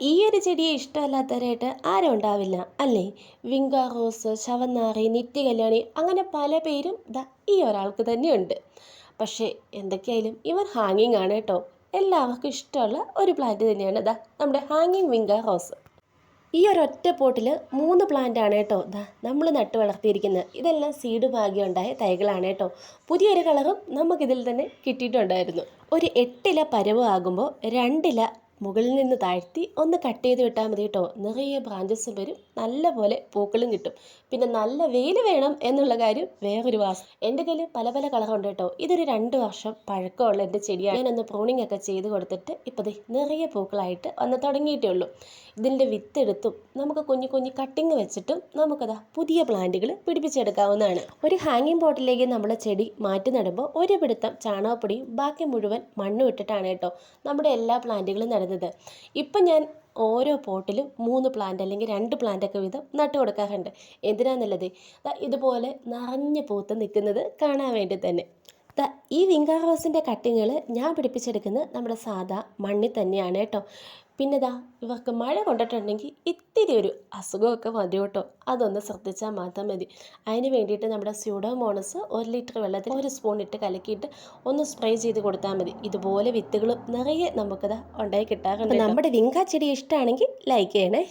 ഈ ഒരു ചെടിയെ ഇഷ്ടമല്ലാത്തവരായിട്ട് ആരും ഉണ്ടാവില്ല അല്ലേ? വിങ്ക റോസ്, ശവന്നാറി, നിത്യകല്യാണി അങ്ങനെ പല പേരും ഈ ഒരാൾക്ക് തന്നെയുണ്ട്. പക്ഷേ എന്തൊക്കെയായാലും ഇവർ ഹാങ്ങിങ് ആണ് കേട്ടോ. എല്ലാവർക്കും ഇഷ്ടമുള്ള ഒരു പ്ലാന്റ് തന്നെയാണ് നമ്മുടെ ഹാങ്ങിങ് വിങ്ക റോസ്. ഈ ഒരൊറ്റ പോട്ടിൽ 3 പ്ലാന്റ് ആണ് കേട്ടോ നമ്മൾ നട്ട് വളർത്തിയിരിക്കുന്നത്. ഇതെല്ലാം സീഡ് ഭാഗ്യം ഉണ്ടായ തൈകളാണ് കേട്ടോ. പുതിയൊരു കളറും നമുക്കിതിൽ തന്നെ കിട്ടിയിട്ടുണ്ടായിരുന്നു. ഒരു 8 ഇല പരുവമാകുമ്പോൾ 2 ഇല മുകളിൽ നിന്ന് താഴ്ത്തി ഒന്ന് കട്ട് ചെയ്ത് വിട്ടാൽ മതി കേട്ടോ. നിറയെ ബ്രാഞ്ചസും വരും, നല്ലപോലെ പൂക്കളും കിട്ടും. പിന്നെ നല്ല വെയിൽ വേണം എന്നുള്ള കാര്യം വേറൊരു വാസം. എൻ്റെ കയ്യിൽ പല പല കളറുണ്ട് കേട്ടോ. ഇതൊരു 2 വർഷം പഴക്കമുള്ള എൻ്റെ ചെടിയാണ്. ഞാനൊന്ന് പ്രൂണിങ് ഒക്കെ ചെയ്ത് കൊടുത്തിട്ട് ഇപ്പോൾ നിറയെ പൂക്കളായിട്ട് വന്ന് തുടങ്ങിയിട്ടേ ഉള്ളൂ. ഇതിൻ്റെ വിത്തെടുത്തും നമുക്ക് കുഞ്ഞു കുഞ്ഞു കട്ടിങ് വെച്ചിട്ടും നമുക്കതാ പുതിയ പ്ലാന്റുകൾ പിടിപ്പിച്ചെടുക്കാവുന്നതാണ്. ഒരു ഹാങ്ങിങ് പോട്ടിലേക്ക് നമ്മൾ ചെടി മാറ്റി നടുമ്പോൾ ഒരു പിടുത്തം ചാണകപ്പൊടിയും ബാക്കി മുഴുവൻ മണ്ണും ഇട്ടിട്ടാണ് കേട്ടോ നമ്മുടെ എല്ലാ പ്ലാന്റുകളും നടുന്നത്. ഇപ്പം ഞാൻ ഓരോ പോട്ടിലും 3 പ്ലാന്റ് അല്ലെങ്കിൽ 2 പ്ലാന്റൊക്കെ വീതം നട്ടു കൊടുക്കാറുണ്ട്. എന്തിനാന്നുള്ളത് ഇതുപോലെ നിറഞ്ഞ് പൂത്ത് നിൽക്കുന്നത് കാണാൻ വേണ്ടി തന്നെ. ഈ വിങ്ക റോസിൻ്റെ കട്ടിങ്ങുകൾ ഞാൻ പിടിപ്പിച്ചെടുക്കുന്നത് നമ്മുടെ സാധാ മണ്ണിൽ തന്നെയാണ് കേട്ടോ. പിന്നെ ഇവർക്ക് മഴ കൊണ്ടിട്ടുണ്ടെങ്കിൽ ഇത്തിരി ഒരു അസുഖമൊക്കെ വരും കേട്ടോ. അതൊന്ന് ശ്രദ്ധിച്ചാൽ മാത്രം മതി. അതിന് വേണ്ടിയിട്ട് നമ്മുടെ സ്യൂഡോമോണസ് 1 ലിറ്റർ വെള്ളത്തിൽ 1 സ്പൂൺ ഇട്ട് കലക്കിയിട്ട് ഒന്ന് സ്പ്രേ ചെയ്ത് കൊടുത്താൽ മതി. ഇതുപോലെ വിത്തുകളും നിറയെ നമുക്കത് ഉണ്ടായി കിട്ടാറുണ്ട്. നമ്മുടെ വിങ്ക ചെടി ഇഷ്ടമാണെങ്കിൽ ലൈക്ക് ചെയ്യണേ.